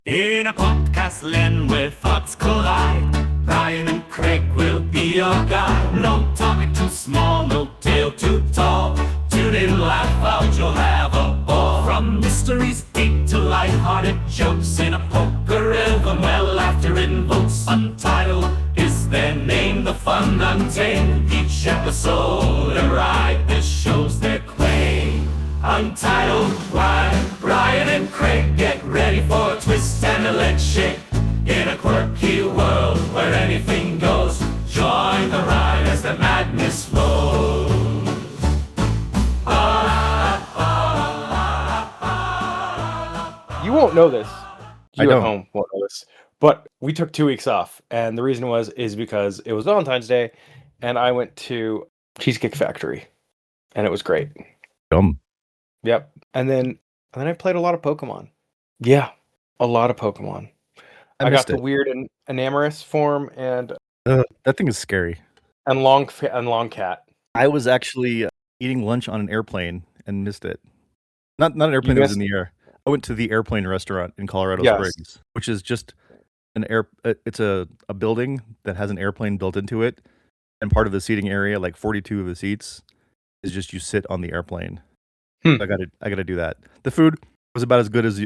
In a podcast land where thoughts collide, Bryan and Craig will be your guide. No topic too small, no tale too tall. Tune in, laugh out, you'll have a ball. From mysteries deep to light-hearted jokes in a poker rhythm where laughter invokes. Untitled is their name, the fun untamed. Each episode a ride, this shows their claim. Untitled, Bryan and Craig, get ready for a twist and a leg shake. In a quirky world where anything goes, join the ride as the madness flows. You won't know this. I You don't. at home won't know this. But we took 2 weeks off, and the reason is because it was Valentine's Day, and I went to Cheesecake Factory, and it was great. Yep. And then I played a lot of Pokemon. Yeah, a lot of Pokemon. I got the weird and Enamorous form and That thing is scary. long cat. I was actually eating lunch on an airplane and missed it. Not an airplane that was in the air. I went to the airplane restaurant in Colorado Springs, which is just it's a building that has an airplane built into it, and part of the seating area, like 42 of the seats, is just you sit on the airplane. So I gotta do that. The food was about as good as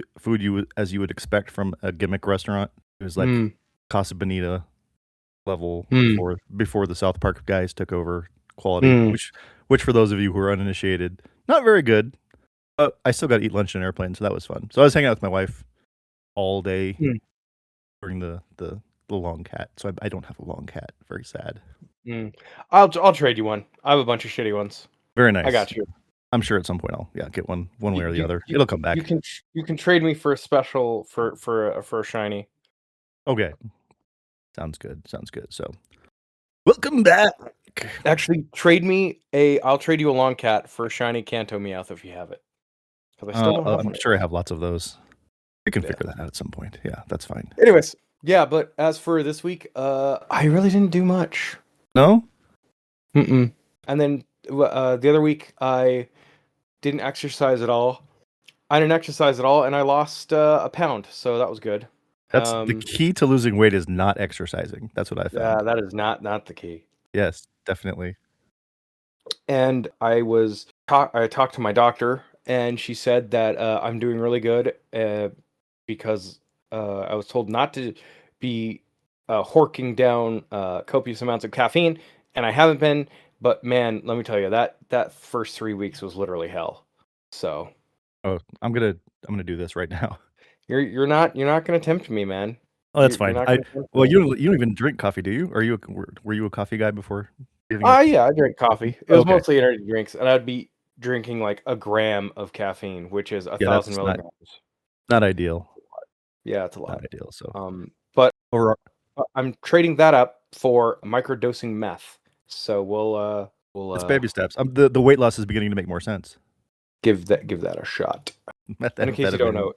as you would expect from a gimmick restaurant. It was like Casa Bonita level before the South Park guys took over quality, which for those of you who are uninitiated, not very good. But I still got to eat lunch in an airplane, so that was fun. So I was hanging out with my wife all day during the long cat. So I don't have a long cat. Very sad. I'll trade you one. I have a bunch of shitty ones. Very nice. I got you. I'm sure at some point I'll get one way or the other. It'll come back. You can trade me for a special for a shiny. Okay. Sounds good. So welcome back. Actually, I'll trade you a long cat for a shiny Kanto Meowth if you have it. I still don't have I'm sure I have lots of those. We can figure that out at some point. Yeah, that's fine. Anyways, yeah, but as for this week, I really didn't do much. No? And then the other week, I didn't exercise at all. And I lost a pound, so that was good. That's the key to losing weight is not exercising. That's what I found. Yeah, that is not the key. Yes, definitely. And I talked to my doctor, and she said that I'm doing really good because I was told not to be horking down copious amounts of caffeine, and I haven't been. But man, let me tell you, that first 3 weeks was literally hell. So, I'm gonna do this right now. You're not gonna tempt me, man. Oh, that's fine. You don't even drink coffee, do you? Were you a coffee guy before? Yeah, I drink coffee. It was mostly energy drinks, and I'd be drinking like a gram of caffeine, which is 1,000 milligrams. Not ideal. Yeah, it's a lot. Not ideal. So, but I'm trading that up for microdosing meth. So we'll. It's baby steps. The weight loss is beginning to make more sense. Give that a shot. And in case you don't know,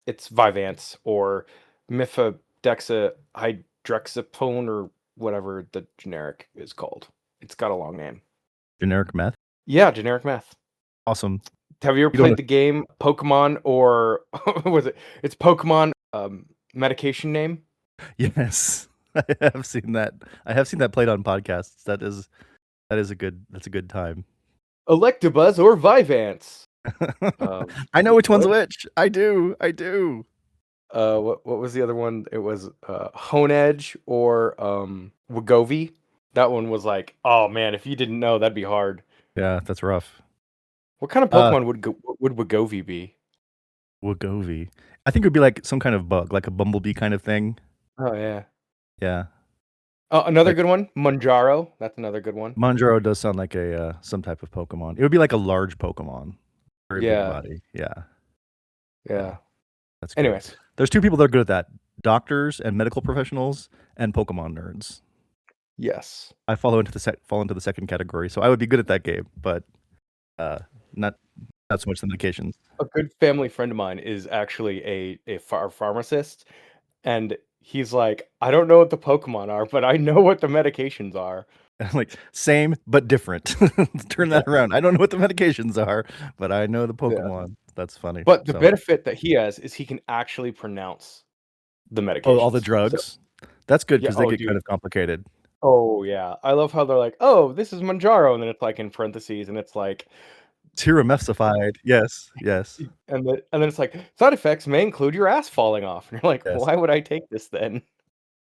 it's Vyvanse or mifedexihydraxapone or whatever the generic is called. It's got a long name. Generic meth? Yeah, generic meth. Awesome. Have you ever played the game Pokemon, or was it? It's Pokemon medication name? Yes, I have seen that. I have seen that played on podcasts. That's a good time. Electabuzz or Vyvanse? I know which one's which. I do. What was the other one? It was Honedge or wegovy. That one was like, oh man, if you didn't know, that'd be hard. Yeah, that's rough. What kind of Pokemon would wegovy be? Wegovy. I think it would be like some kind of bug, like a bumblebee kind of thing. Oh yeah. Yeah. Another good one, Manjaro. That's another good one. Manjaro does sound like a some type of Pokemon. It would be like a large Pokemon. Very big body. Yeah. That's good. Anyways, there's two people that are good at that: doctors and medical professionals, and Pokemon nerds. Yes. I fall into the second category, so I would be good at that game, but not so much the medications. A good family friend of mine is actually a pharmacist, and he's like, I don't know what the Pokemon are, but I know what the medications are. Like, same but different. Turn that around. I don't know what the medications are, but I know the Pokemon. Yeah. That's funny. But the benefit that he has is he can actually pronounce the medications. Oh, all the drugs? So, that's good because they get dude. kind of complicated. Oh, yeah. I love how they're like, oh, this is Manjaro, and then it's like in parentheses, and it's like Tiramessified. Yes. And then it's like, side effects may include your ass falling off. And you're like, Yes. why would I take this then?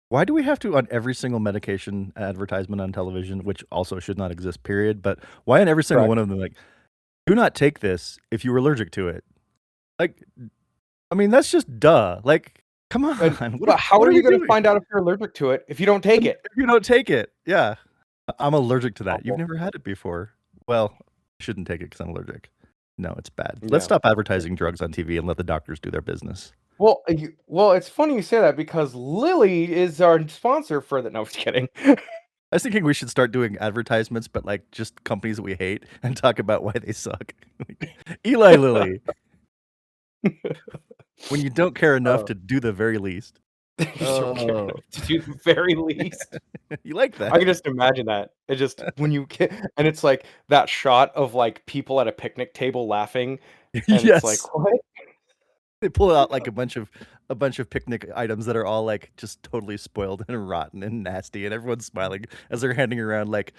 Why do we have to, on every single medication advertisement on television, which also should not exist, period, but why on every single one of them, like, do not take this if you're allergic to it? Like, I mean, that's just duh. Like, come on. But how are you going to find out if you're allergic to it if you don't take it? If you don't take it, yeah. I'm allergic to that. You've never had it before. Well, I shouldn't take it because I'm allergic. No, it's bad. Yeah. Let's stop advertising drugs on TV and let the doctors do their business. Well, it's funny you say that because Lilly is our sponsor for that. No, I'm just kidding. I was thinking we should start doing advertisements, but like just companies that we hate and talk about why they suck. Eli Lilly. When you don't care enough to do the very least. To do the very least. You like that? I can just imagine that. It just when you get, and it's like that shot of like people at a picnic table laughing. And yes. It's like, what? They pull out like a bunch of picnic items that are all like just totally spoiled and rotten and nasty, and everyone's smiling as they're handing around like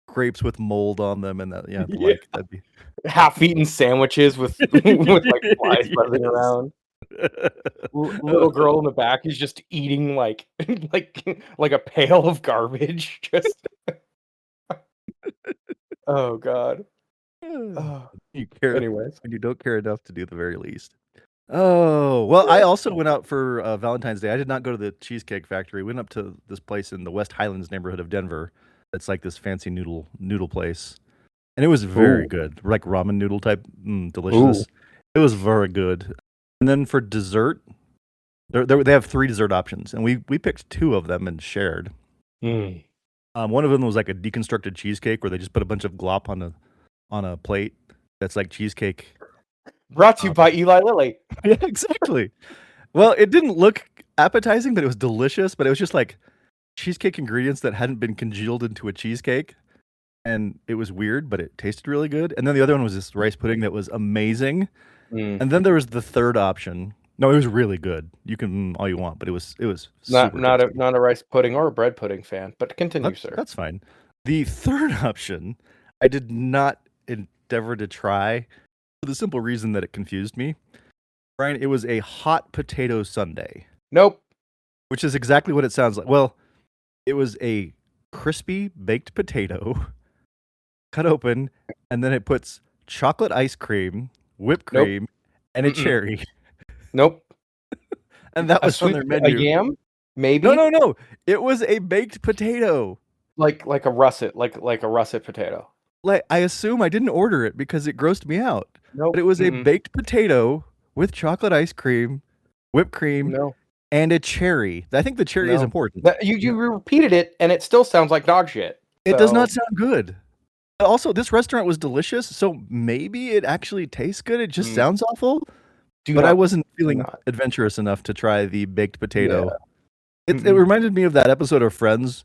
grapes with mold on them, and that like that'd be half-eaten sandwiches with with like flies buzzing around. Little girl in the back is just eating like a pail of garbage. Just oh god. You care anyways, when you don't care enough to do the very least. Oh, well, I also went out for Valentine's Day. I did not go to the Cheesecake Factory. We went up to this place in the West Highlands neighborhood of Denver. It's like this fancy noodle place. And it was very good. Like ramen noodle type, delicious. Ooh. It was very good. And then for dessert, they have 3 dessert options, and we picked 2 of them and shared. One of them was like a deconstructed cheesecake where they just put a bunch of glop on a plate that's like cheesecake. Brought to you by Eli Lilly. Yeah, exactly. Well, it didn't look appetizing, but it was delicious. But it was just like cheesecake ingredients that hadn't been congealed into a cheesecake. And it was weird, but it tasted really good. And then the other one was this rice pudding that was amazing. And then there was the third option. No, it was really good. You can all you want, but it was not a rice pudding or a bread pudding fan. But continue, sir. That's fine. The third option, I did not endeavor to try for the simple reason that it confused me. Bryan, it was a hot potato sundae. Nope. Which is exactly what it sounds like. Well, it was a crispy baked potato cut open, and then it puts chocolate ice cream, whipped cream, and a cherry. Nope. And that was on their menu. A yam? Maybe? No. It was a baked potato. Like a russet, like a russet potato. Like, I assume I didn't order it because it grossed me out. Nope. But it was a baked potato with chocolate ice cream, whipped cream, and a cherry. I think the cherry is important. You repeated it, and it still sounds like dog shit. It does not sound good. Also, this restaurant was delicious, so maybe it actually tastes good. It just sounds awful. But I wasn't feeling adventurous enough to try the baked potato. Yeah. It reminded me of that episode of Friends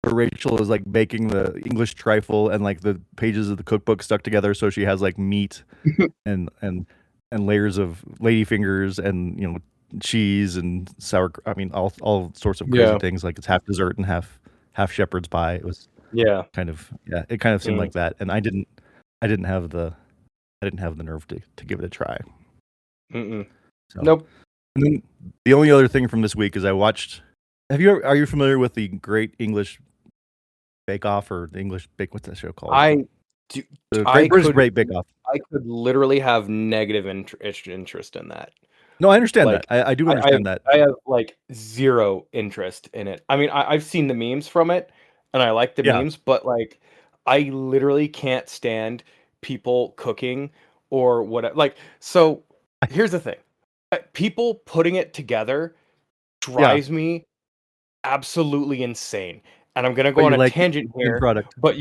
where Rachel is like baking the English trifle and like the pages of the cookbook stuck together, so she has like meat and layers of ladyfingers and cheese and sour. I mean, all sorts of crazy things. Like it's half dessert and half shepherd's pie. It was it kind of seemed like that, and I didn't have the nerve to give it a try. So, nope. And then the only other thing from this week is I watched. Are you familiar with the Great English Bake Off or the English Bake? What's that show called? British Great Bake Off. I could literally have negative interest in that. No, I understand that. I do understand that. I have like zero interest in it. I mean, I've seen the memes from it, and I like the memes, but like, I literally can't stand people cooking or whatever. Like, so here's the thing: people putting it together drives me absolutely insane. And I'm gonna go on a tangent here, but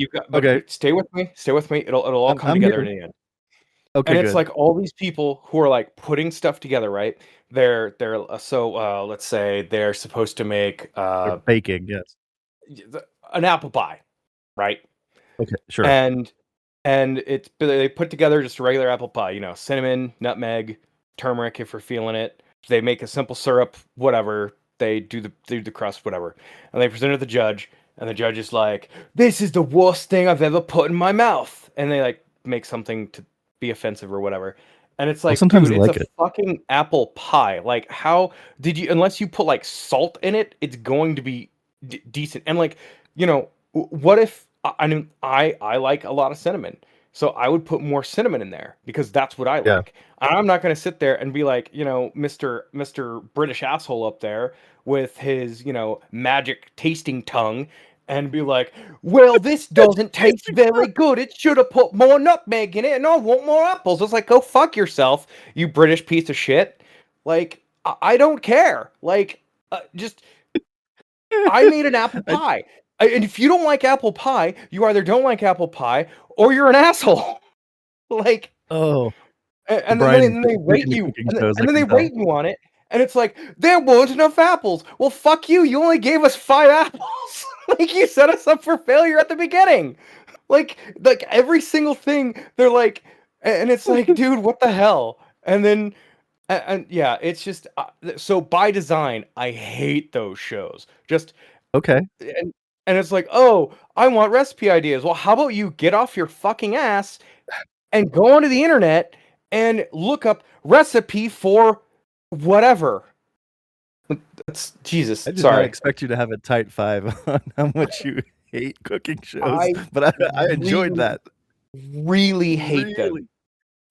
stay with me. It'll all come together in the end. Okay, and it's like all these people who are like putting stuff together, right? They're let's say they're supposed to make they're baking, yes, an apple pie, right? Okay, sure. And they put together just a regular apple pie, cinnamon, nutmeg, turmeric if you're feeling it. They make a simple syrup, whatever, they do the crust, whatever, and they present it to the judge, and the judge is like, "This is the worst thing I've ever put in my mouth," and they like make something to be offensive or whatever. And it's Well, like, sometimes dude, I it's like a it. fucking apple pie. Like, how did you, unless you put like salt in it, it's going to be decent. And like, what if, I mean, I like a lot of cinnamon. So I would put more cinnamon in there because that's what I Yeah. like. I'm not going to sit there and be like, Mr. British asshole up there with his, magic tasting tongue and be like, well, this doesn't taste very good. It should have put more nutmeg in it, and I want more apples. It's like, go fuck yourself, you British piece of shit. Like, I don't care. Like, just, I made an apple I, pie. And if you don't like apple pie, you either don't like apple pie or you're an asshole. Like, oh, and then Bryan, they big rate into you, cooking shows, and I then they can tell. rate you on it, and it's like, there weren't enough apples. Well, fuck you. You only gave us 5 apples. Like, you set us up for failure at the beginning. Like every single thing, they're like, and it's like, dude, what the hell? And then, and yeah, it's just so by design, I hate those shows. Just Okay. and it's like, oh, I want recipe ideas. Well, how about you get off your fucking ass and go onto the internet and look up recipe for whatever. That's Jesus. I did not Sorry. expect you to have a tight 5 on how much you hate cooking shows, I but I enjoyed really, that. really hate them. Really?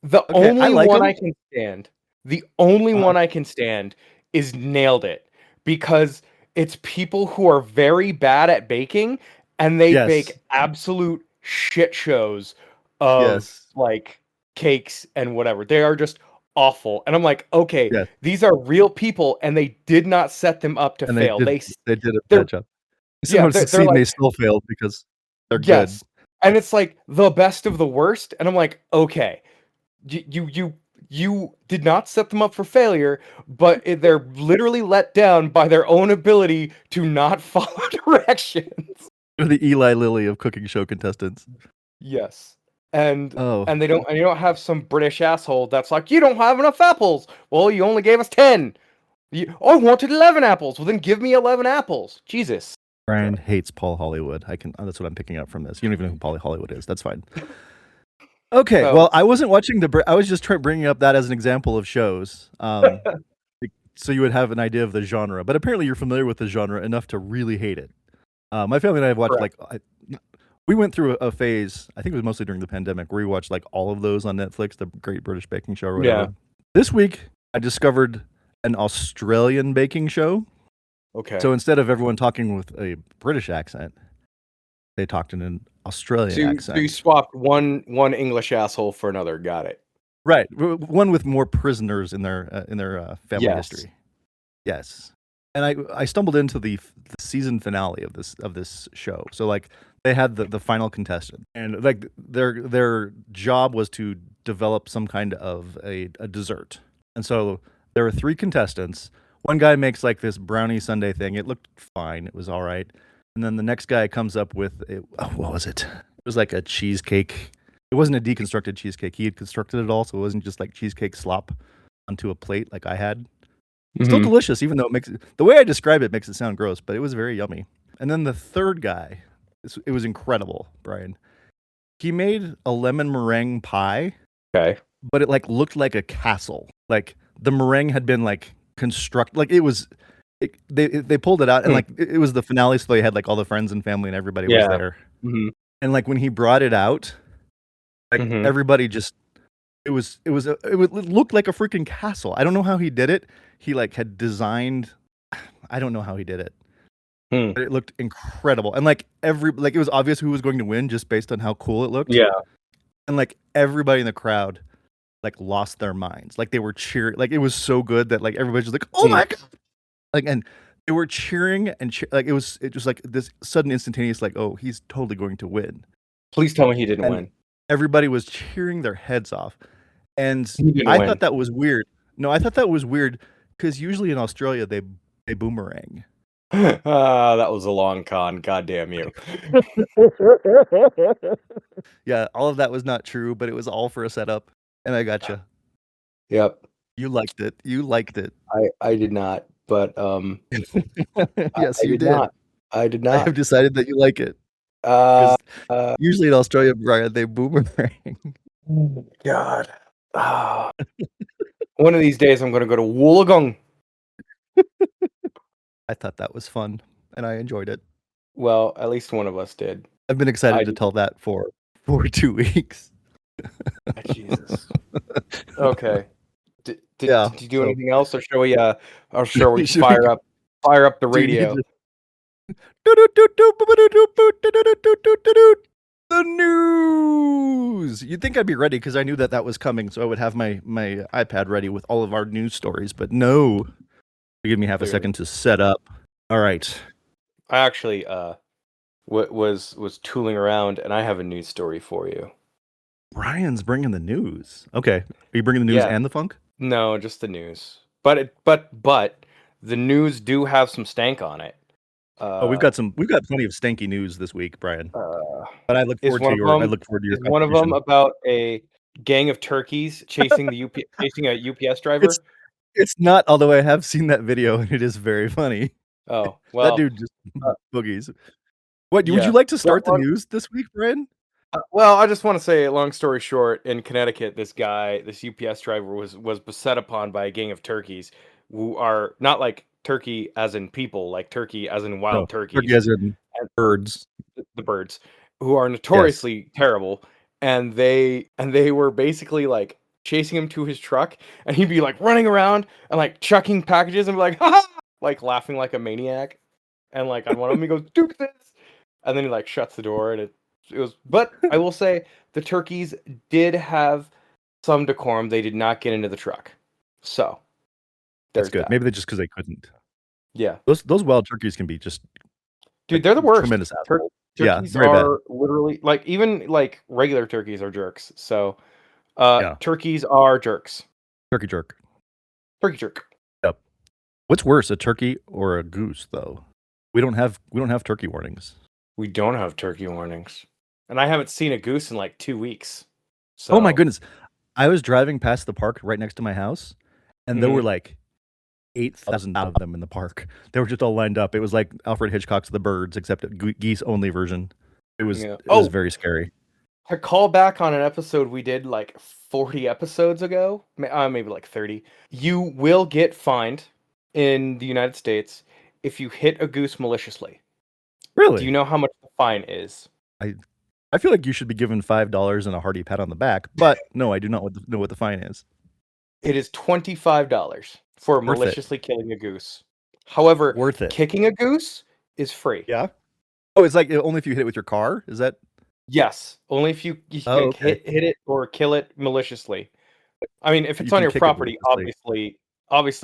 The Okay, I only like one them. I can stand, the only one I can stand is Nailed It, because it's people who are very bad at baking and they Yes. bake absolute shit shows of Yes. like cakes and whatever. They are just awful. And I'm like, okay, Yes. these are real people and they did not set them up to And fail. they did a They're bad job. Some yeah, would they're succeed and like, they still failed because they're good. yes. And it's like the best of the worst. And I'm like, okay, you did not set them up for failure, but they're literally let down by their own ability to not follow directions. They're the Eli Lilly of cooking show contestants. Yes. And Oh, and you don't have some British asshole that's like, you don't have enough apples. Well, you only gave us 10. I wanted 11 apples. Well, then give me 11 apples. Jesus. Bryan hates Paul Hollywood. That's what I'm picking up from this. You don't even know who Paul Hollywood is. That's fine. Okay, So, well, I wasn't watching I was just bringing up that as an example of shows, so you would have an idea of the genre. But apparently, you're familiar with the genre enough to really hate it. My family and I have watched correct. we went through a phase. I think it was mostly during the pandemic where we watched like all of those on Netflix, the Great British Baking Show or whatever. Yeah. This week, I discovered an Australian baking show. Okay. So instead of everyone talking with a British accent, they talked in an Australian accent. So you swapped one English asshole for another. Got it. Right, one with more prisoners in their family history. Yes, and I stumbled into the season finale of this show. So like they had the final contestant, and like their job was to develop some kind of a dessert. And so there were 3 contestants. One guy makes like this brownie sundae thing. It looked fine. It was all right. And then the next guy comes up with what was it? It was like a cheesecake. It wasn't a deconstructed cheesecake. He had constructed it all, so it wasn't just like cheesecake slop onto a plate like I had. Still delicious, even though the way I describe it makes it sound gross, but it was very yummy. And then the third guy, it was incredible, Bryan. He made a lemon meringue pie. Okay. But it like looked like a castle. Like the meringue had been like constructed. Like it was. They pulled it out and like it was the finale, so they had like all the friends and family and everybody was there. And like when he brought it out, like everybody just it looked like a freaking castle. I don't know how he did it. He like had designed. I don't know how he did it. But it looked incredible, and like it was obvious who was going to win just based on how cool it looked. Yeah. And like everybody in the crowd like lost their minds. Like they were cheering. Like it was so good that like everybody was like, "Oh my god!" Like, and they were cheering and like it was just like this sudden instantaneous like, "Oh, he's totally going to win." Please tell me he didn't win. Everybody was cheering their heads off, and I thought that was weird. No, I thought that was weird because usually in Australia they boomerang. That was a long con. God damn you. Yeah, all of that was not true, but it was all for a setup, and I gotcha. Yep. You liked it. You liked it. I did not. but Yes, I you did did. not. I did I have not. decided that you like it. Uh, Usually in Australia, Bryan, they boomerang. God. Ah. One of these days, I'm going to go to Wollongong. I thought that was fun, and I enjoyed it. Well, at least one of us did. I've been excited to tell that for 2 weeks. Jesus. Okay. Did you do anything else, or shall we fire up the radio? The news. You'd think I'd be ready because I knew that was coming, so I would have my iPad ready with all of our news stories. But no, give me half a second to set up. All right. I actually was tooling around, and I have a news story for you. Bryan's bringing the news. Okay, are you bringing the news and the funk? No, just the news. But the news do have some stank on it. We've got plenty of stanky news this week, Bryan. But I look forward to your. Is one of them about a gang of turkeys chasing chasing a UPS driver? It's not, although I have seen that video and it is very funny. Oh, well, that dude just boogies. What would you like to start the news this week, Bryan? Well, I just want to say, long story short, in Connecticut, this UPS driver was beset upon by a gang of turkeys who are not like turkey as in people, like turkey as in wild turkeys. Turkey as in birds. The birds, who are notoriously terrible, and they were basically like chasing him to his truck, and he'd be like running around and like chucking packages and be like, ha! Like laughing like a maniac, and like on one of them he goes, "Duke this," and then he like shuts the door, and it was. But I will say the turkeys did have some decorum. They did not get into the truck, so that's good. Maybe just because they couldn't. Yeah, those wild turkeys can be just. Dude, they're the worst. Tremendous assholes. Turkeys are literally like, even like regular turkeys are jerks. So, turkeys are jerks. Turkey jerk. Turkey jerk. Yep. What's worse, a turkey or a goose? Though we don't have turkey warnings. We don't have turkey warnings, and I haven't seen a goose in like 2 weeks. So. Oh my goodness! I was driving past the park right next to my house, and there were like 8,000 of them in the park. They were just all lined up. It was like Alfred Hitchcock's The Birds, except a geese only version. It was very scary. To call back on an episode we did like 40 episodes ago, maybe like 30. You will get fined in the United States if you hit a goose maliciously. Really? Do you know how much the fine is? I feel like you should be given $5 and a hearty pat on the back, but no, I do not know what the fine is. It is $25 for maliciously killing a goose. However, kicking a goose is free. Yeah. Oh, it's like only if you hit it with your car? Is that? Yes, only if you can hit it or kill it maliciously. I mean, if it's on your property, obviously,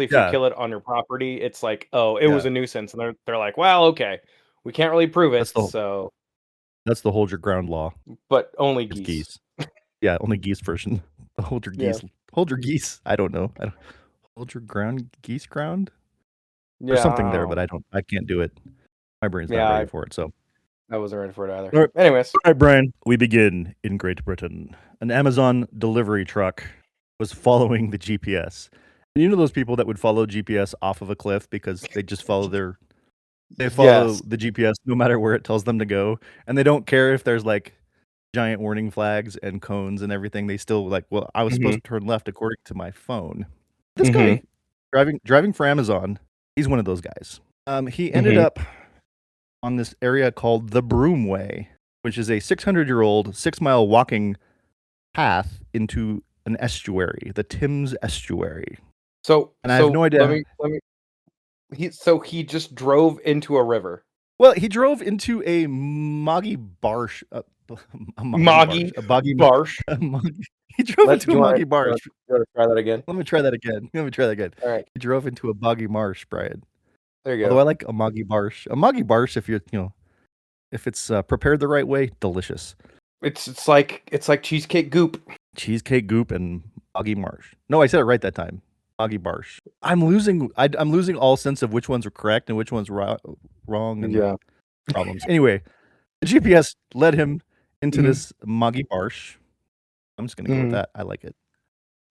if you kill it on your property, it's like, oh, it was a nuisance, and they're like, well, okay, we can't really prove it, so. That's the hold your ground law. But only geese. Yeah, only geese version. The hold your geese. Hold your geese. I don't know. Hold your geese ground. Yeah, there's something there, but I can't do it. My brain's not ready for it, so. I wasn't ready for it either. Anyways. All right, Bryan. We begin in Great Britain. An Amazon delivery truck was following the GPS. And you know those people that would follow GPS off of a cliff because they just follow the GPS no matter where it tells them to go, and they don't care if there's like giant warning flags and cones and everything. They still like, well, I was supposed to turn left according to my phone. This guy driving for Amazon, he's one of those guys. He ended up on this area called the Broomway, which is a 600-year-old 6-mile walking path into an estuary, the Thames estuary. I have no idea. He just drove into a river. Well, he drove into a moggy barsh. A boggy barsh. He drove into a moggy barsh. You want to try that again? Let me try that again. All right. He drove into a boggy marsh, Bryan. There you go. Although I like a moggy barsh. A moggy barsh, if it's prepared the right way, delicious. It's like cheesecake goop. Cheesecake goop and boggy marsh. No, I said it right that time. Boggy barsh. I'm losing all sense of which ones are correct and which ones wrong. And problems. Anyway, the GPS led him into this moggy barsh. I'm just gonna go with that. I like it.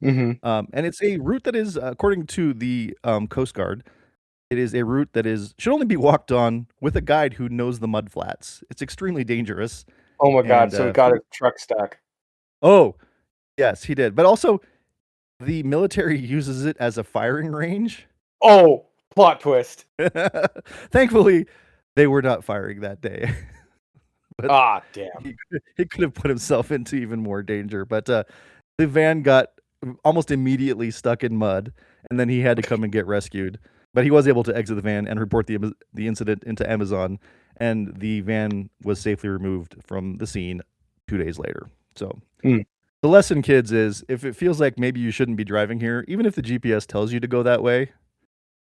And it's a route that is, according to the Coast Guard, It is a route that should only be walked on with a guide who knows the mud flats. It's extremely dangerous. Oh my god! And So he got a truck stuck. oh, yes, he did. But also, the military uses it as a firing range. Oh, plot twist. Thankfully, they were not firing that day. But damn. He could have put himself into even more danger. But the van got almost immediately stuck in mud, and then he had to come and get rescued. But he was able to exit the van and report the incident into Amazon, and the van was safely removed from the scene 2 days later. So the lesson, kids, is if it feels like maybe you shouldn't be driving here, even if the GPS tells you to go that way,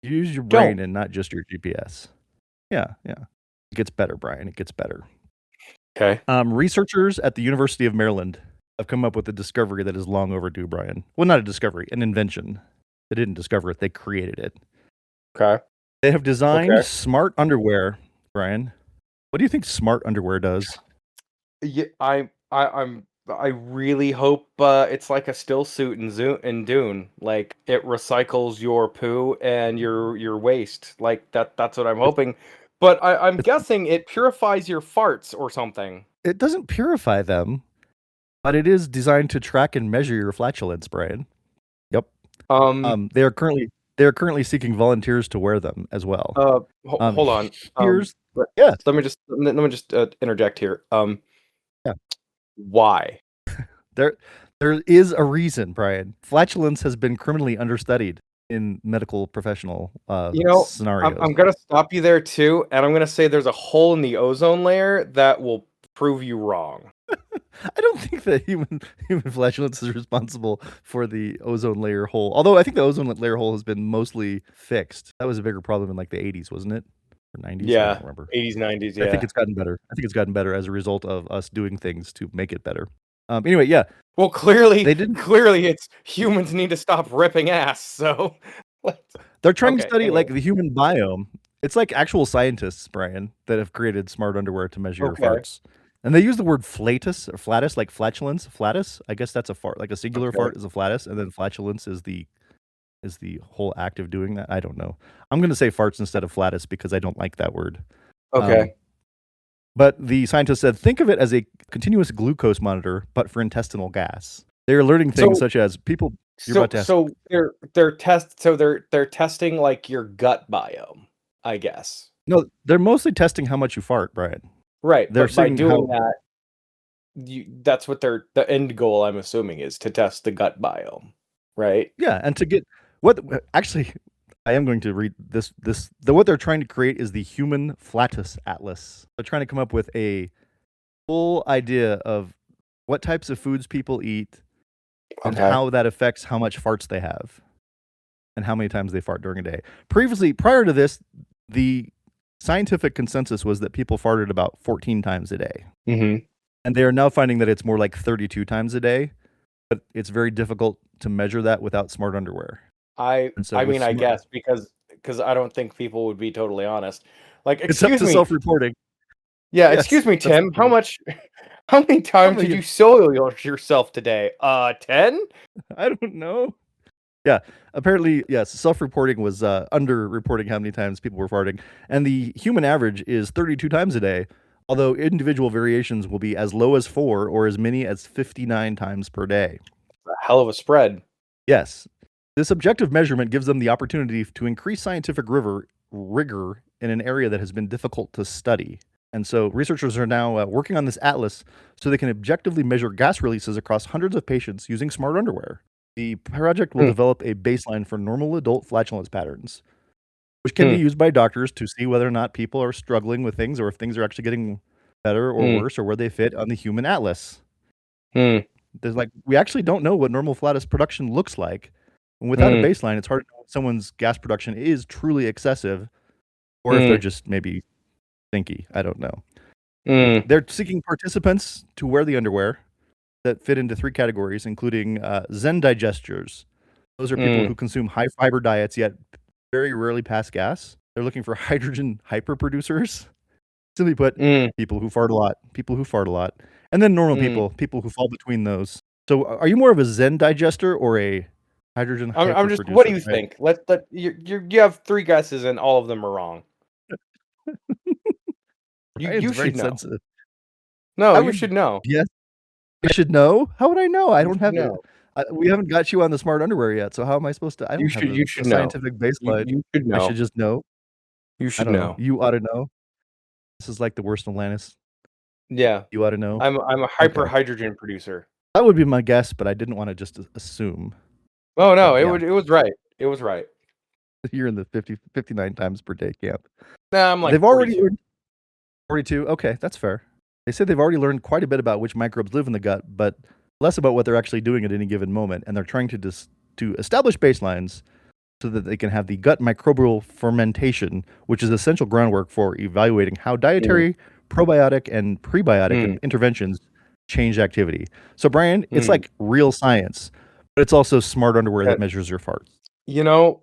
use your brain and not just your GPS. Yeah. It gets better, Brian. It gets better. Okay. Researchers at the University of Maryland have come up with a discovery that is long overdue, Brian. Well, not a discovery, an invention. They didn't discover it, they created it. Okay. They have designed smart underwear, Brian. What do you think smart underwear does? Yeah, I really hope it's like a still suit in Dune. Like it recycles your poo and your waste. Like that's what I'm hoping. But I'm guessing it purifies your farts or something. It doesn't purify them, but it is designed to track and measure your flatulence, Brian. Yep. They are currently seeking volunteers to wear them as well. Hold on. Let me just interject here. Why? There is a reason, Brian. Flatulence has been criminally understudied in medical professional scenarios. I'm gonna stop you there too, and I'm gonna say there's a hole in the ozone layer that will prove you wrong. I don't think that human flatulence is responsible for the ozone layer hole. Although I think the ozone layer hole has been mostly fixed. That was a bigger problem in like the 80s, wasn't it? Or 90s? Yeah, I don't remember. 80s, 90s, yeah. I think it's gotten better as a result of us doing things to make it better. Anyway, yeah. Well, clearly it's humans need to stop ripping ass, so they're trying to study like the human biome. It's like actual scientists, Brian, that have created smart underwear to measure your farts. And they use the word flatus or flatus, like flatulence. Flatus, I guess that's a fart. Like a singular fart is a flatus, and then flatulence is the whole act of doing that. I don't know. I'm going to say farts instead of flatus because I don't like that word. Okay. But the scientists said, think of it as a continuous glucose monitor, but for intestinal gas. They're learning things such as people. So they're testing like your gut biome, I guess. No, they're mostly testing how much you fart, Brian. Right. They're by doing that, that's what the end goal, I'm assuming, is to test the gut biome, right? Yeah, and to get what actually. I am going to read this. What they're trying to create is the Human Flatus Atlas. They're trying to come up with a full idea of what types of foods people eat and how that affects how much farts they have and how many times they fart during a day. Prior to this, the scientific consensus was that people farted about 14 times a day. Mm-hmm. And they are now finding that it's more like 32 times a day, but it's very difficult to measure that without smart underwear. I guess because I don't think people would be totally honest. Like, excuse me, self-reporting. Yeah, yes, excuse me, Tim. How many times did you soil yourself today? 10? I don't know. Yeah, apparently, yes. Self-reporting was under-reporting how many times people were farting, and the human average is 32 times a day. Although individual variations will be as low as 4 or as many as 59 times per day. A hell of a spread. Yes. This objective measurement gives them the opportunity to increase scientific rigor in an area that has been difficult to study. And so researchers are now working on this atlas so they can objectively measure gas releases across hundreds of patients using smart underwear. The project will develop a baseline for normal adult flatulence patterns, which can be used by doctors to see whether or not people are struggling with things or if things are actually getting better or worse or where they fit on the human atlas. There's we actually don't know what normal flatus production looks like. And without a baseline, it's hard to know if someone's gas production is truly excessive or if they're just maybe stinky. I don't know. They're seeking participants to wear the underwear that fit into 3 categories, including Zen digesters. Those are people who consume high-fiber diets yet very rarely pass gas. They're looking for hydrogen hyperproducers. Simply put, people who fart a lot. And then normal people who fall between those. So are you more of a Zen digester or a Hydrogen I'm just. hyperproducer. What do you Right? think? You have 3 guesses and all of them are wrong. Brian's You very should know. sensitive. No, you should know. Yes, I should know. How would I know? I You don't should have it. know. We haven't got you on the smart underwear yet. So how am I supposed to? I don't have You a should know. scientific baseline. You should I know. should just know. You I should don't know. know. You ought to know. This is like the worst Atlantis. Yeah. You ought to know. I'm a hyper hydrogen producer. That would be my guess, but I didn't want to just assume. Oh no, But, it yeah. was right. It was right. You're in the 59 times per day camp. Nah, I'm like They've 42. already learned 42. Okay, that's fair. They said they've already learned quite a bit about which microbes live in the gut, but less about what they're actually doing at any given moment. And they're trying to establish baselines so that they can have the gut microbial fermentation, which is essential groundwork for evaluating how dietary, probiotic, and prebiotic interventions change activity. So, Brian, it's like real science, but it's also smart underwear that measures your farts. You know,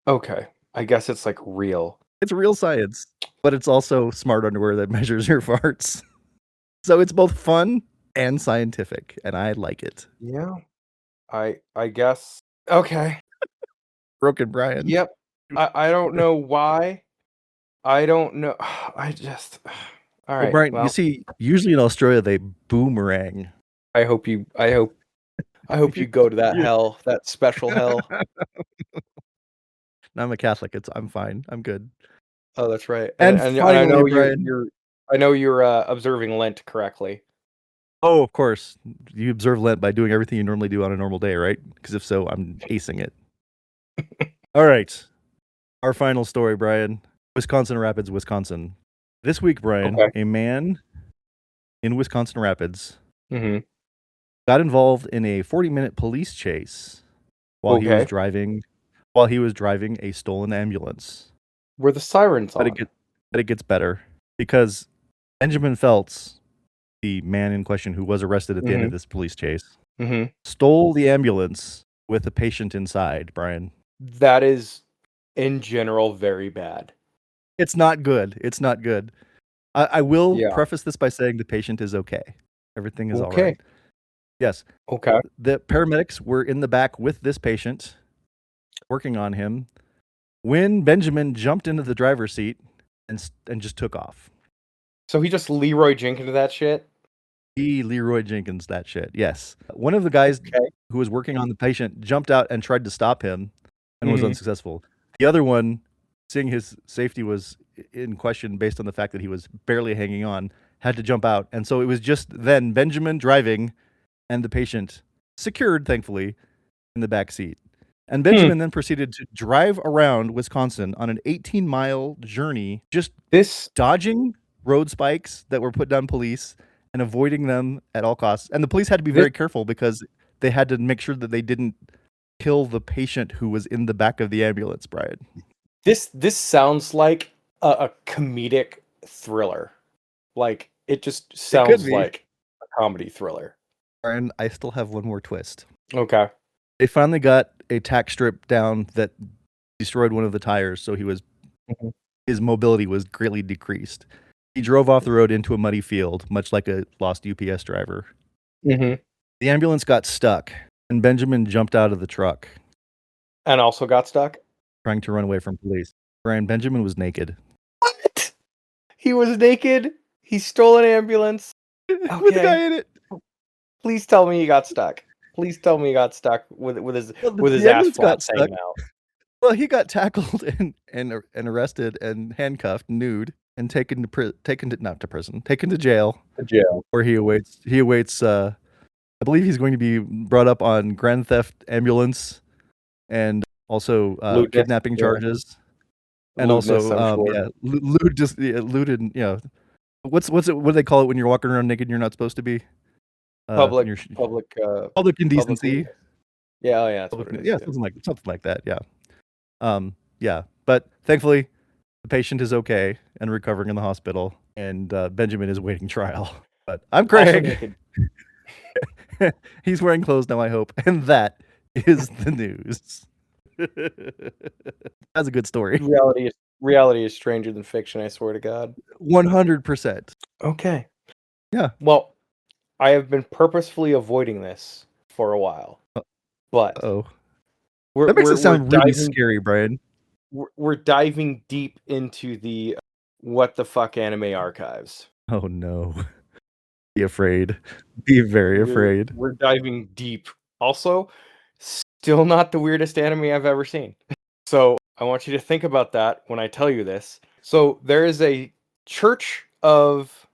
okay. I guess it's like real. It's real science, but it's also smart underwear that measures your farts. So it's both fun and scientific, and I like it. Yeah. I guess. Okay. Broken Brian. Yep. I don't know why. I don't know. I just. All right. Well, Brian, you see, usually in Australia they boomerang. I hope you go to that hell, that special hell. I'm a Catholic. I'm fine. I'm good. Oh, that's right. And finally, I know Brian, you're observing Lent correctly. Oh, of course. You observe Lent by doing everything you normally do on a normal day, right? Because if so, I'm acing it. All right. Our final story, Brian. Wisconsin Rapids, Wisconsin. This week, Brian, a man in Wisconsin Rapids got involved in a 40-minute police chase while he was driving a stolen ambulance. Were the sirens on? But it gets better because Benjamin Feltz, the man in question who was arrested at the end of this police chase, stole the ambulance with a patient inside, Brian. That is, in general, very bad. It's not good. It's not good. I will preface this by saying the patient is okay. Everything is all right. Yes. Okay. The paramedics were in the back with this patient, working on him, when Benjamin jumped into the driver's seat and just took off. So he just Leroy Jenkins that shit? He Leroy Jenkins that shit, yes. One of the guys who was working on the patient jumped out and tried to stop him and was unsuccessful. The other one, seeing his safety was in question based on the fact that he was barely hanging on, had to jump out. And so it was just then Benjamin driving and the patient secured, thankfully, in the back seat. And Benjamin then proceeded to drive around Wisconsin on an 18-mile journey, just dodging road spikes that were put down police and avoiding them at all costs. And the police had to be very careful because they had to make sure that they didn't kill the patient who was in the back of the ambulance, Brian. This sounds like a comedic thriller. Like, it just sounds like a comedy thriller. Brian, I still have one more twist. Okay. They finally got a tack strip down that destroyed one of the tires, so his mobility was greatly decreased. He drove off the road into a muddy field, much like a lost UPS driver. The ambulance got stuck, and Benjamin jumped out of the truck. And also got stuck? Trying to run away from police. Brian, Benjamin was naked. What? He was naked? He stole an ambulance? With a guy in it. Please tell me he got stuck. Please tell me he got stuck with his ass flat hanging out. Well, he got tackled and arrested and handcuffed, nude, and taken to jail. Where he awaits. I believe he's going to be brought up on grand theft ambulance, and also kidnapping charges, and lewdness, and what's it? What do they call it when you're walking around naked and you're not supposed to be? Public indecency. Yeah, that's what it is. Yeah, something like that. Yeah. But thankfully, the patient is okay and recovering in the hospital, and Benjamin is awaiting trial. But I'm Craig. He's wearing clothes now, I hope, and that is the news. That's a good story. Reality is stranger than fiction. I swear to God. 100%. Okay. Yeah. Well, I have been purposefully avoiding this for a while, but That makes it we're sound really diving scary, Brian. we're diving deep into the what the fuck anime archives. Oh no. Be afraid. Be very afraid. We're diving deep. Also, still not the weirdest anime I've ever seen. So I want you to think about that when I tell you this. So there is a church of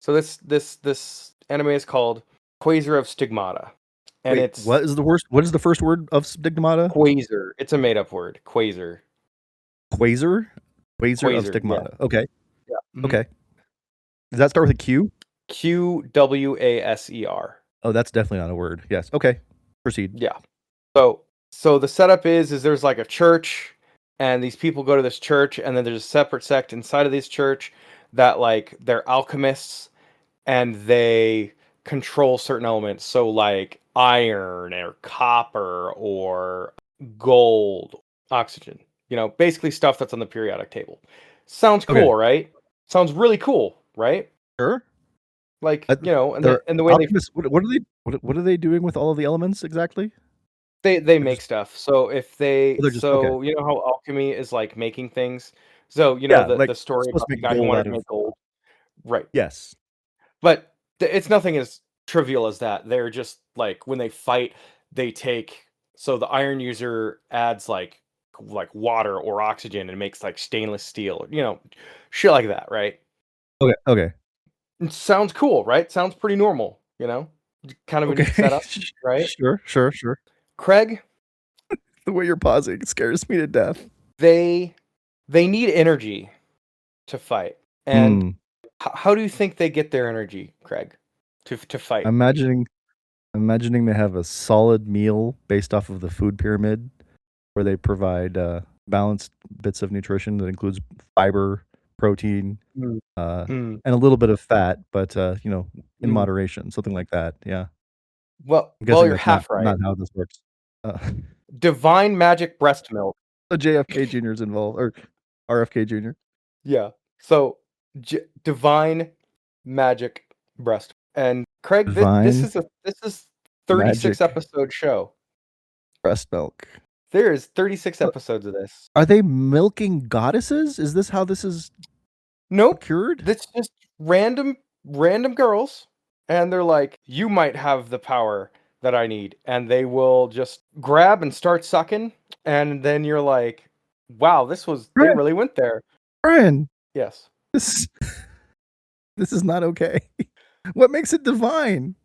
so this anime is called Qwaser of Stigmata. And Wait, it's what is the first word of Stigmata? Qwaser. It's a made up word. Qwaser. Qwaser? Qwaser of Qwaser, Stigmata. yeah. Okay. Yeah. Mhm. Okay. Does that start with a Q? Qwaser. Oh, that's definitely not a word. Yes. Okay. Proceed. Yeah. So the setup is there's like a church, and these people go to this church, and then there's a separate sect inside of this church that like they're alchemists, and they control certain elements. So like iron or copper or gold, oxygen. Basically stuff that's on the periodic table. Sounds Okay. cool, right? Sounds really cool, right? Sure. Like, and They're the way alchemists. What are they doing with all of the elements exactly? they make stuff. So if they They're just okay. you know how alchemy is like making things. So Yeah, the like the story supposed about to the make guy who gold wanted out to of. make gold, right? Yes. But it's nothing as trivial as that. They're just like when they fight, they take so the iron user adds like water or oxygen and makes like stainless steel, shit like that, right? Okay. Okay. It sounds cool, right? Sounds pretty normal, kind of a neat Okay. setup, right? Sure. Craig, The way you're pausing scares me to death. they need energy to fight. And how do you think they get their energy, Craig, to fight? Imagining they have a solid meal based off of the food pyramid where they provide balanced bits of nutrition that includes fiber, protein, Mm, mm, and a little bit of fat, but in mm. moderation, something like that. Yeah. Well, I'm guessing you're that's not half right. not how this works. Uh, Divine magic breast milk. the JFK Jr.'s involved, or RFK Jr. Yeah. So divine magic breast. And Craig, this Divine is 36 magic episode show. breast milk. There is 36 Uh, episodes of this. Are they milking goddesses? Is this how this is Nope. procured? That's just random girls, and they're like, "You might have the power that I need," and they will just grab and start sucking, and then you're like, "Wow, they Brian, really went there." Brian, Yes. this this is not okay. What makes it divine?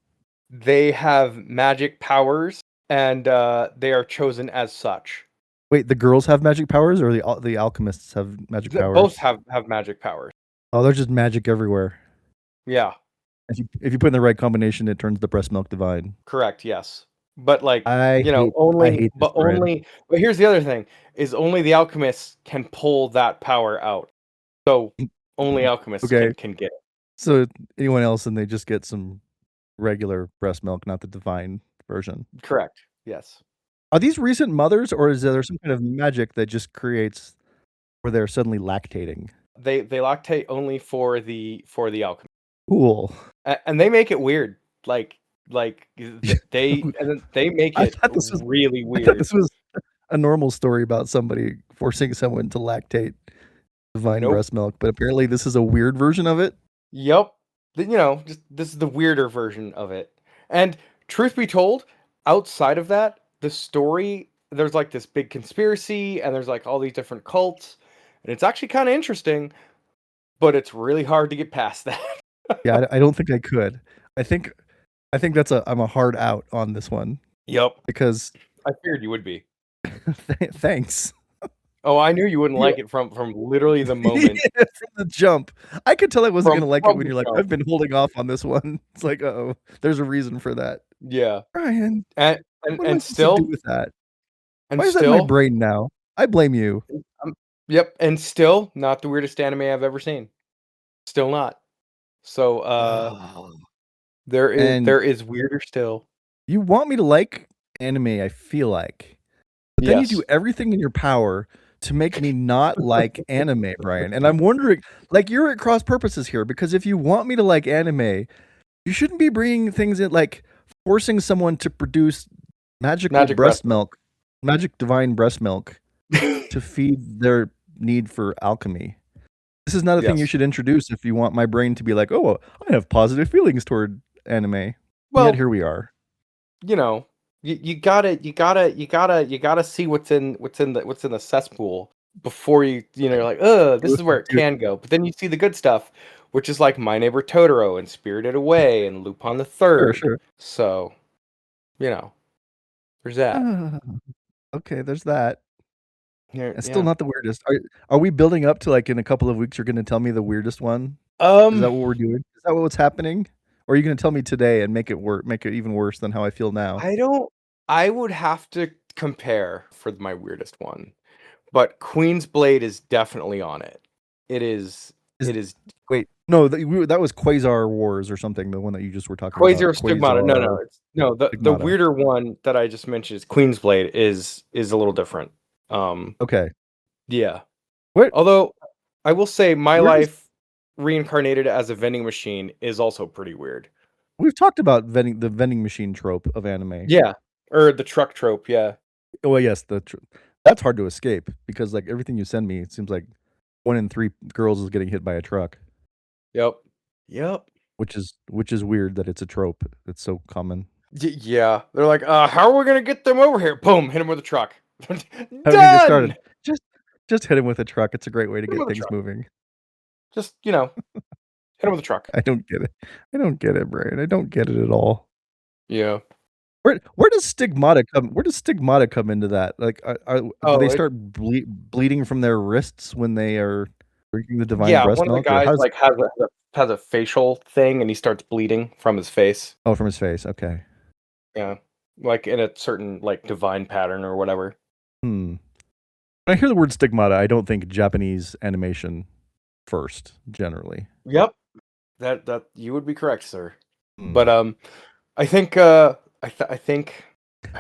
They have magic powers, and they are chosen as such. Wait, the girls have magic powers, or the alchemists have magic powers? Both have magic powers. Oh, there's just magic everywhere. Yeah. If you put in the right combination, it turns the breast milk divine. Correct. Yes. But like, I hate this, Brian. but here's the other thing is only the alchemists can pull that power out. So only alchemists Okay. can get it. So anyone else, and they just get some regular breast milk, not the divine version. Correct. Yes. Are these recent mothers, or is there some kind of magic that just creates where they're suddenly lactating? They lactate only for the alchemy. Cool. And they make it weird. Like they make it really weird. I thought this was a normal story about somebody forcing someone to lactate divine breast milk, but apparently this is a weird version of it. Yep. Just this is the weirder version of it. And truth be told, outside of that, the story, there's like this big conspiracy, and there's like all these different cults, and it's actually kind of interesting, but it's really hard to get past that. Yeah, I don't think I could. I think I'm a hard out on this one. Yep. Because I figured you would be. Thanks. Oh, I knew you wouldn't like it from literally the moment. Yeah, from the jump. I could tell I wasn't going to like it when you're like, jump. I've been holding off on this one. It's like, uh-oh, there's a reason for that. Yeah. Brian, and still do with that? And why is that in my brain now? I blame you. Yep, and still not the weirdest anime I've ever seen. Still not. So there is weirder still. You want me to like anime, I feel like. But then you do everything in your power to make me not like anime, Brian. And I'm wondering, like, you're at cross purposes here, because if you want me to like anime, you shouldn't be bringing things in, like forcing someone to produce magical breast milk magic divine breast milk to feed their need for alchemy. This is not a thing you should introduce if you want my brain to be like, oh, I have positive feelings toward anime. Well, yet here we are. You know, you gotta see what's in the cesspool before you're like, this is where it can go. But then you see the good stuff, which is like My Neighbor Totoro and Spirited Away and Lupin the Third. Sure. So, there's that. Okay, there's that. It's still Yeah. not the weirdest. Are we building up to, like, in a couple of weeks you're gonna tell me the weirdest one? Is that what we're doing? Is that what's happening? Or are you gonna tell me today and make it even worse than how I feel now? I would have to compare for my weirdest one, but Queen's Blade is definitely on it. It is. Wait, no, that was Qwaser Wars or something. The one that you just were talking about. Qwaser of Stigmata. No. The weirder one that I just mentioned is Queen's Blade is a little different. Okay. Yeah. What? Although I will say my life reincarnated as a vending machine is also pretty weird. We've talked about the vending machine trope of anime. Yeah. Or the truck trope, yeah. Well, yes, that's hard to escape because, like, everything you send me, it seems like 1 in 3 girls is getting hit by a truck. Yep. Which is weird that it's a trope. It's so common. Yeah. They're like, how are we gonna get them over here? Boom, hit them with a truck. Done! Just hit him with a truck. It's a great way to get things moving. Just, hit him with a truck. I don't get it, Bryan. I don't get it at all. Yeah. Where does stigmata come? Where does stigmata come into that? Like, do they start bleeding from their wrists when they are drinking the divine breast milk? Yeah, one of the guys has a facial thing, and he starts bleeding from his face. Oh, from his face. Okay. Yeah, like in a certain divine pattern or whatever. When I hear the word stigmata, I don't think Japanese animation first. Generally. Yep. That you would be correct, sir. But I think I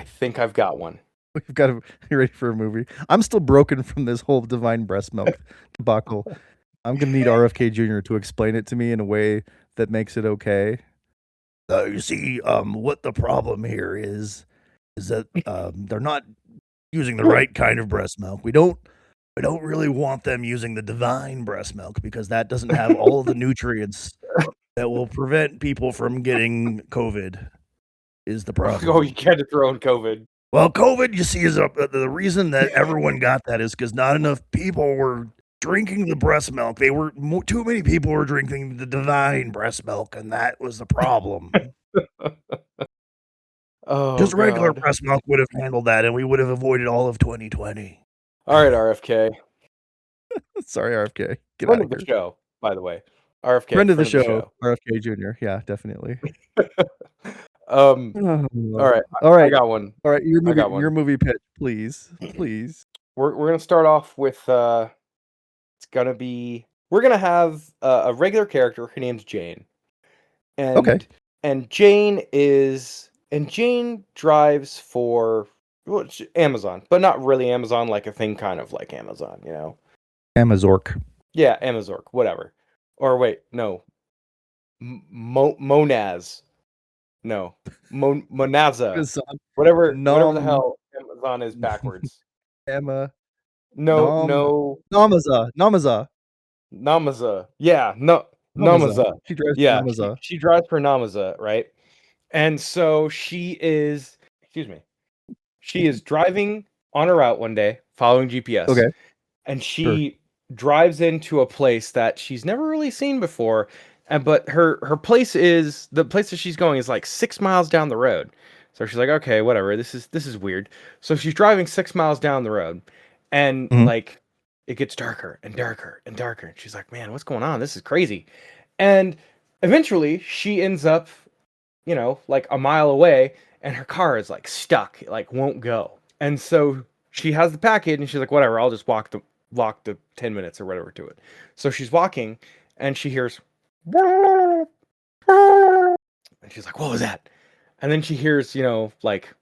think I've got one. We've got to be ready for a movie. I'm still broken from this whole divine breast milk debacle. I'm gonna need RFK Jr. to explain it to me in a way that makes it okay. You see, what the problem here is that they're not using the right kind of breast milk. We don't really want them using the divine breast milk because that doesn't have all of the nutrients that will prevent people from getting COVID. Is the problem? Oh, you can't throw in COVID. Well, COVID, you see, is the reason that everyone got that is because not enough people were drinking the breast milk. Too many people were drinking the divine breast milk, and that was the problem. Just regular breast milk would have handled that, and we would have avoided all of 2020. All right, RFK. Sorry, RFK. Get friend out of the show, by the way. RFK. Friend of the show, RFK Jr. Yeah, definitely. All right. I got one. All right, your movie pitch, please. We're gonna start off with we're gonna have a regular character. Her name's Jane. And Jane drives for Amazon, but not really Amazon, like a thing kind of like Amazon, Amazork. Yeah, Amazork, whatever. Or wait, no. Monaz. No. Monaza. Whatever the hell Amazon is backwards. Emma. No. Namaza. Yeah, no. Namaza. She drives for Namaza. She drives for Namaza, right? And so she is driving on a route one day, following GPS. Okay. And she drives into a place that she's never really seen before. But her place the place that she's going is like 6 miles down the road. So she's like, okay, whatever. This is weird. So she's driving 6 miles down the road, and it gets darker and darker and darker. And she's like, man, what's going on? This is crazy. And eventually she ends up, like a mile away, and her car is like stuck, it like won't go. And so she has the package, and she's like, whatever, I'll just walk the 10 minutes or whatever to it. So she's walking, and she hears, and she's like, what was that? And then she hears, like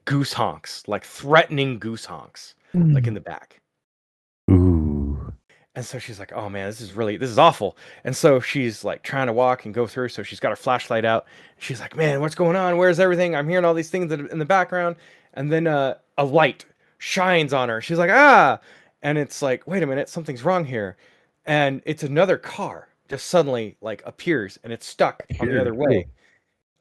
goose honks, like threatening goose honks, like in the back. Ooh. And so she's like, oh man, this is awful. And so she's like trying to walk and go through. So she's got her flashlight out. She's like, man, what's going on? Where's everything? I'm hearing all these things in the background. and then a light shines on her. She's like, ah, and it's like, wait a minute, something's wrong here, and it's another car just suddenly like appears, and it's stuck on the other Weird. way, Ooh.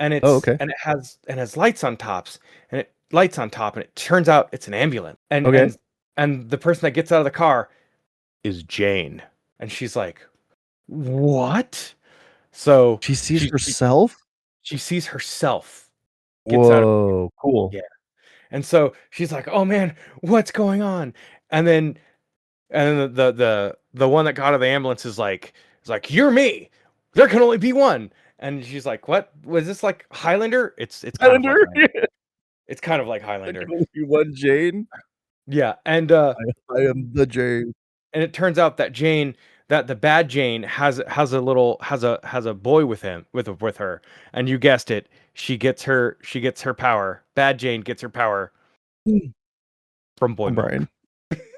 and Oh, it's okay. and it has lights on tops, and it lights on top, and it turns out it's an ambulance, and Okay. and the person that gets out of the car is Jane, and she's like, what? So She sees herself? she sees herself gets out of Whoa, cool. yeah. And so she's like, "Oh man, what's going on?" And then the one that got out of the ambulance is like, "You're me. There can only be one." And she's like, "What? Was this like Highlander?" It's kind of like Highlander? Highlander. It's kind of like There Highlander. can only be one Jane. Yeah, I am the Jane. and it turns out that the bad Jane has a boy with him with her, and you guessed it, she gets her power. Bad Jane gets her power from boy milk. Bryan.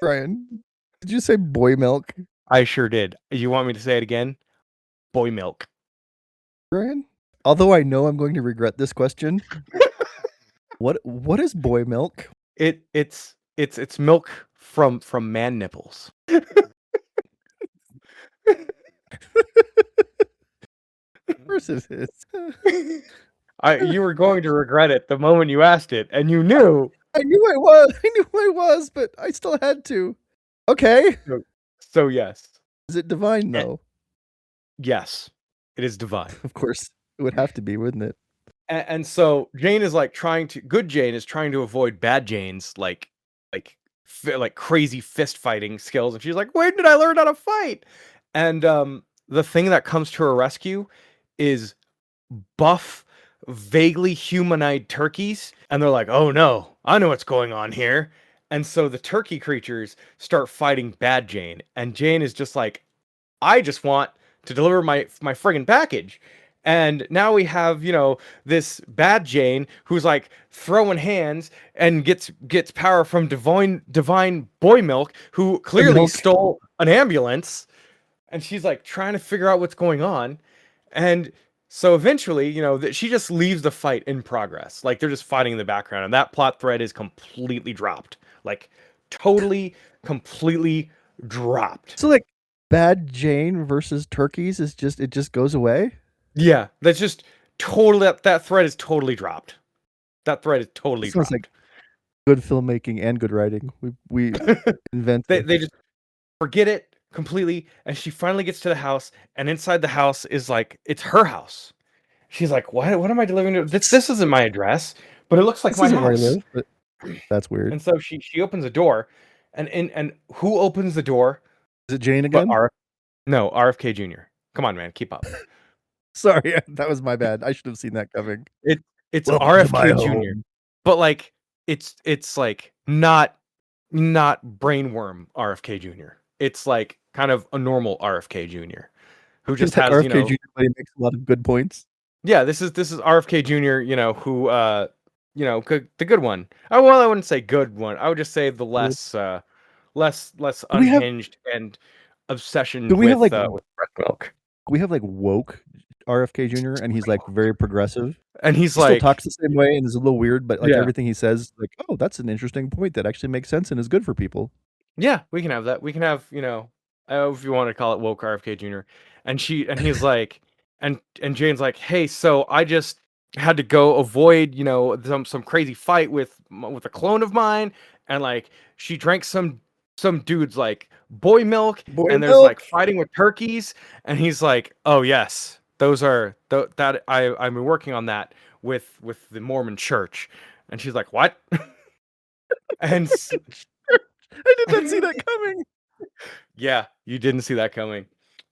Bryan, did you say boy milk? I sure did. You want me to say it again? Boy milk. Bryan? Although I know I'm going to regret this question. What is boy milk? It's milk from man nipples. Of course it is. You were going to regret it the moment you asked it, and you knew. I knew I was, but I still had to. Okay. So yes. Is it divine though? Yes, it is divine. Of course, it would have to be, wouldn't it? And so Jane is like good Jane is trying to avoid bad Jane's like crazy fist fighting skills, and she's like, "Where did I learn how to fight?" And the thing that comes to her rescue is buff, vaguely humanoid turkeys, and they're like, "Oh no, I know what's going on here." And so the turkey creatures start fighting bad Jane, and Jane is just like, "I just want to deliver my friggin' package." And now we have, this bad Jane who's like throwing hands and gets power from divine boy milk, who clearly stole an ambulance, and she's like trying to figure out what's going on. And so eventually, she just leaves the fight in progress. Like they're just fighting in the background, and that plot thread is completely dropped. Like totally, completely dropped. So like bad Jane versus turkeys it just goes away? Yeah, that's just totally that thread is totally dropped. That thread is totally dropped. Like good filmmaking and good writing. We invent they just forget it completely, and she finally gets to the house, and inside the house is like it's her house. She's like, "What am I delivering to? This isn't my address, but it looks like my house." Where I live, but that's weird. And so she opens the door, and who opens the door? Is it Jane again? No, RFK Jr. Come on, man, keep up. Sorry, that was my bad. I should have seen that coming. It's RFK Jr. But like it's like not brainworm RFK Jr. It's like kind of a normal RFK Jr. who just has RFK Jr. But he makes a lot of good points. Yeah, this is RFK Jr. Who the good one. Oh well, I wouldn't say good one. I would just say the less unhinged and obsession with breast milk. We have like woke RFK Jr. and he's like very progressive, and he still talks the same way and is a little weird, but like everything he says, like, oh, that's an interesting point that actually makes sense and is good for people. Yeah, we can have that. We can have if you want to call it woke RFK Jr. And he's like, and Jane's like, hey, so I just had to go avoid some crazy fight with a clone of mine, and like she drank some dude's like boy milk, and there's like fighting with turkeys, and he's like, oh yes, those are that I've been working on that with the Mormon Church. And she's like, what? And I did not see that coming. Yeah, you didn't see that coming.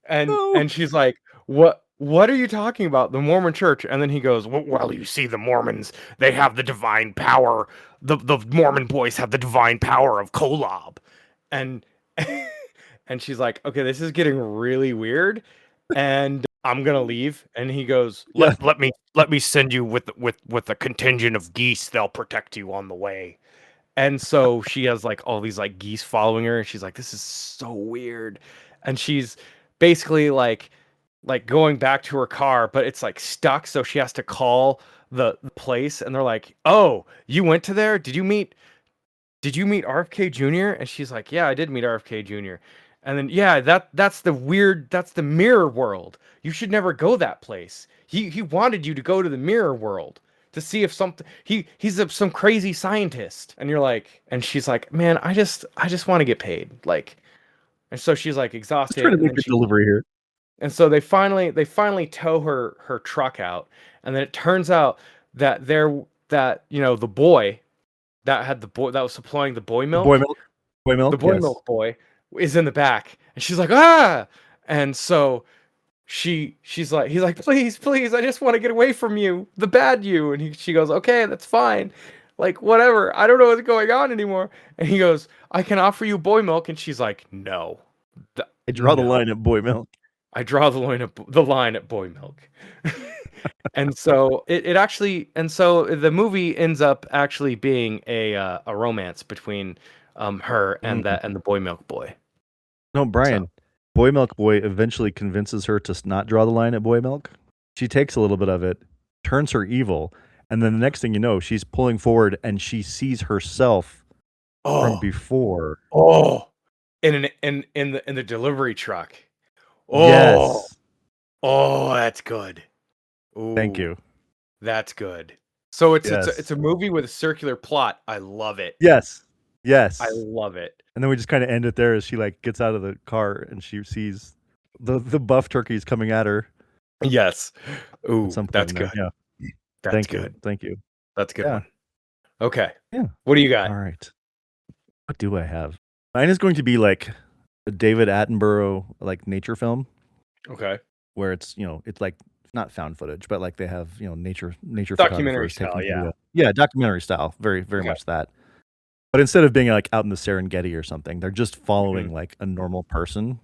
And she's like, what are you talking about? The Mormon Church? And then he goes, well, you see, the Mormons, they have the divine power. The Mormon boys have the divine power of Kolob. And and she's like, okay, this is getting really weird, and I'm gonna leave. And he goes, let me send you with a contingent of geese. They'll protect you on the way. And so she has like all these like geese following her, and she's like, this is so weird. And she's basically like going back to her car, but it's like stuck, so she has to call the place, and they're like, "Oh, you went to there? Did you meet RFK Jr.?" And she's like, "Yeah, I did meet RFK Jr." And then, "Yeah, that's the mirror world. You should never go that place. He wanted you to go to the mirror world to see if something he's some crazy scientist." And you're like, and she's like, "Man, I just want to get paid." Like, and so she's like Just trying exhausted, to and make then a delivery here. and so they finally tow her truck out, and then it turns out that the boy that was supplying the boy The boy milk, milk. Boy milk. the boy Yes. milk boy is in the back, and she's like, "Ah!" And so he's like, "Please, please, I just want to get away from you, the bad you." And she goes, "Okay, that's fine, like whatever. I don't know what's going on anymore." And he goes, "I can offer you boy milk," and she's like, "No, I draw the no. line at boy milk. I draw the line at boy milk." And so it actually, and so the movie ends up actually being a romance between her and the boy milk boy. No, Bryan. Boy milk boy eventually convinces her to not draw the line at boy milk. She takes a little bit of it, turns her evil, and then the next thing you know, she's pulling forward and she sees herself from before. In the delivery truck. Oh, Yes. oh, that's good. Ooh, Thank you. That's good. So it's Yes. a movie with a circular plot. I love it. Yes. Yes. I love it. And then we just kind of end it there as she like gets out of the car and she sees the buff turkeys coming at her. Yes. Ooh, At some point that's in there. good. Yeah. That's Thank good. you. Thank you. That's a good Yeah. one. Okay. Yeah. What do you got? All right. What do I have? Mine is going to be like a David Attenborough like nature film Okay. where it's it's like not found footage, but like they have nature Documentary photographers style, taking yeah. yeah, documentary style, very Okay. much that. But instead of being like out in the Serengeti or something, they're just following Mm-hmm. like a normal person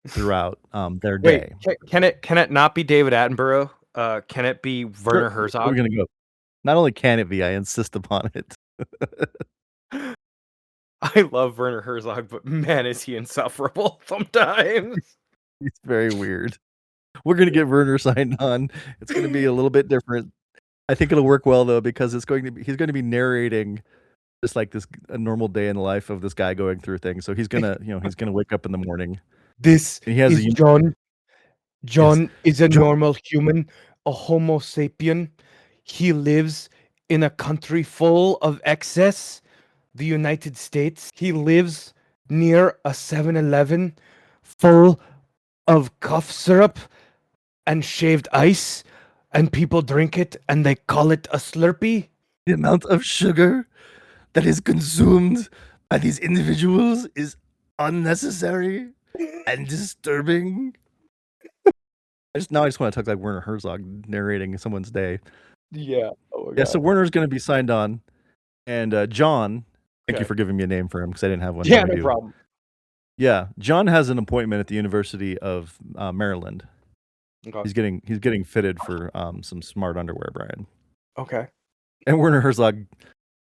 throughout their Wait, day. can it not be David Attenborough? Can it be Werner Herzog? We're gonna go. Not only can it be, I insist upon it. I love Werner Herzog, but man, is he insufferable sometimes. He's very weird. We're gonna get Werner signed on. It's gonna be a little bit different. I think it'll work well though because he's going to be narrating just like a normal day in the life of this guy going through things. So he's gonna wake up in the morning. This And he has is John. John is a normal human, a Homo sapien. He lives in a country full of excess, the United States. He lives near a 7-Eleven full of cough syrup and shaved ice, and people drink it and they call it a Slurpee. The amount of sugar that is consumed by these individuals is unnecessary and disturbing. I just want to talk like Werner Herzog narrating someone's day. Yeah. Oh my Yeah, so Werner's going to be signed on, and John. Thank you for giving me a name for him because I didn't have one. Yeah, no problem. Yeah, John has an appointment at the University of Maryland. Okay. He's getting fitted for some smart underwear, Bryan. Okay. And Werner Herzog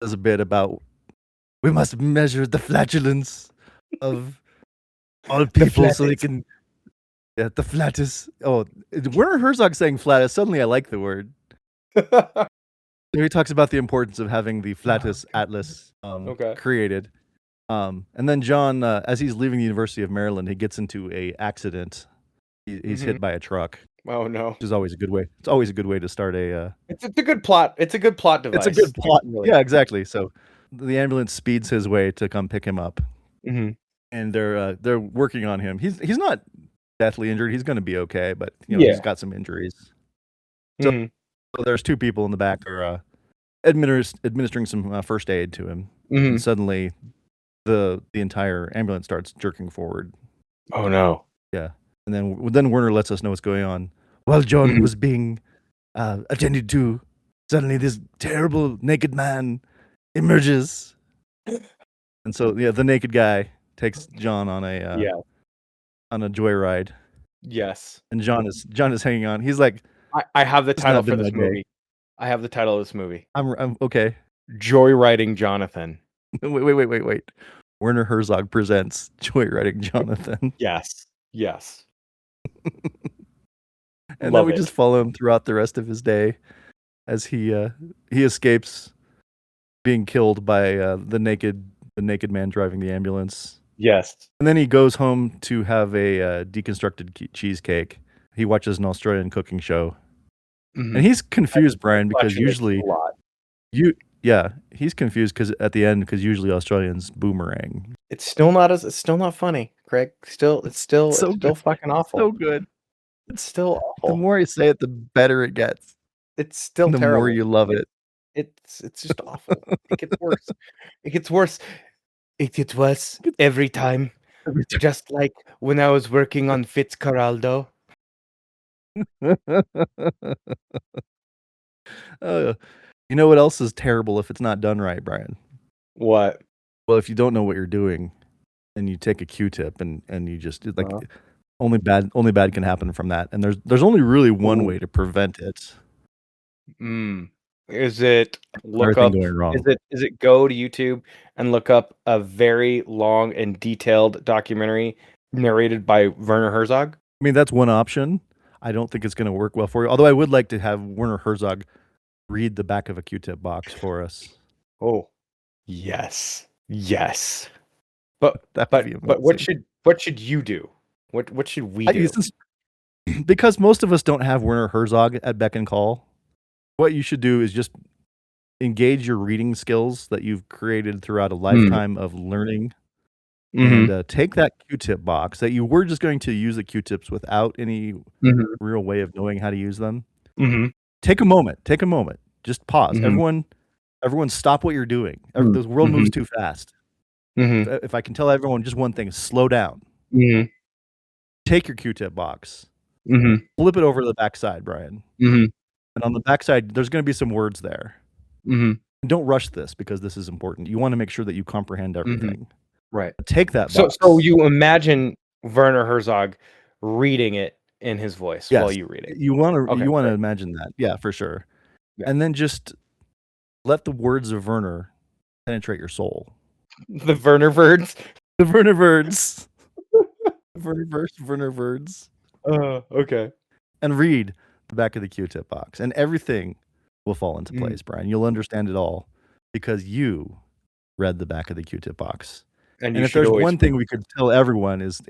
does a bit about we must measure the flatulence of all people so they can. Yeah, the flatus. Oh, Werner Herzog saying flatus. Suddenly, I like the word. He talks about the importance of having the flatus atlas created. And then John, as he's leaving the University of Maryland, he gets into a accident. He's hit by a truck. Oh no! Which is always a good way. It's always a good way to start a. It's a good plot. It's a good plot device. It's a good plot. Yeah, exactly. So the ambulance speeds his way to come pick him up, and they're working on him. He's not deathly injured. He's going to be okay, but he's got some injuries. So, so there's two people in the back who are administering some first aid to him, and suddenly the entire ambulance starts jerking forward. Oh no! Yeah. And then Werner lets us know what's going on. While John was being attended to, suddenly this terrible naked man emerges. And so, the naked guy takes John on a joyride. Yes. And John is hanging on. He's like, I have the title for this movie. I have the title of this movie. I'm okay. Joyriding Jonathan. Wait. Werner Herzog presents Joyriding Jonathan. Yes. And then we just follow him throughout the rest of his day as he escapes being killed by the naked man driving the ambulance. Yes. And then he goes home to have a deconstructed cheesecake. He watches an Australian cooking show. Mhm. And he's confused, Brian, because Watching it usually a lot. he's confused because at the end, because usually Australians boomerang. It's still not funny, Craig. It's still fucking awful. So good. It's still The awful. more you say it, the better it gets. It's still The terrible. more you love it. It's just awful. It gets worse. It gets worse. It gets worse every time. Just like when I was working on Fitzcarraldo. You know what else is terrible if it's not done right, Brian? What? Well, if you don't know what you're doing and you take a Q-tip and you just like only bad can happen from that. And there's only really one way to prevent it. Is it look Everything up going wrong. is it go to YouTube and look up a very long and detailed documentary narrated by Werner Herzog? I mean, that's one option. I don't think it's going to work well for you. Although I would like to have Werner Herzog read the back of a Q-tip box for us. Oh, yes. But That would be but what should you do? What should we do? Because most of us don't have Werner Herzog at beck and call. What you should do is just engage your reading skills that you've created throughout a lifetime of learning. And take that Q-tip box that you were just going to use the Q-tips without any real way of knowing how to use them. Take a moment. Just pause. Everyone stop what you're doing. The world moves too fast. If I can tell everyone just one thing, slow down. Take your Q-tip box. Flip it over to the backside, Brian. And on the backside, there's going to be some words there. Don't rush this because this is important. You want to make sure that you comprehend everything. Right. Take that box. So you imagine Werner Herzog reading it in his voice while you read it. You want to imagine that. Yeah, for sure. Yeah. And then just let the words of Werner penetrate your soul. The Werner words. The Werner words. Werner words. Okay. And read the back of the Q-tip box, and everything will fall into place, Brian. You'll understand it all because you read the back of the Q-tip box. And if there's one thing we could tell everyone is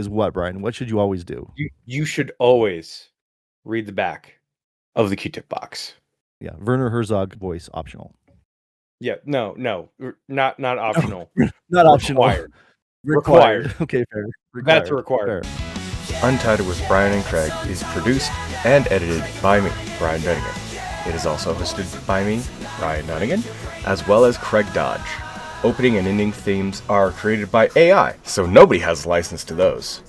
what, Brian? What should you always do? You should always read the back of the Q-tip box. Yeah, Werner Herzog voice optional. Yeah, no, not optional. Not optional. Required. Okay, fair. That's required. Fair. Untitled with Bryan and Craig is produced and edited by me, Brian Dunnigan. It is also hosted by me, Brian Dunnigan, as well as Craig Dodge. Opening and ending themes are created by AI, so nobody has license to those.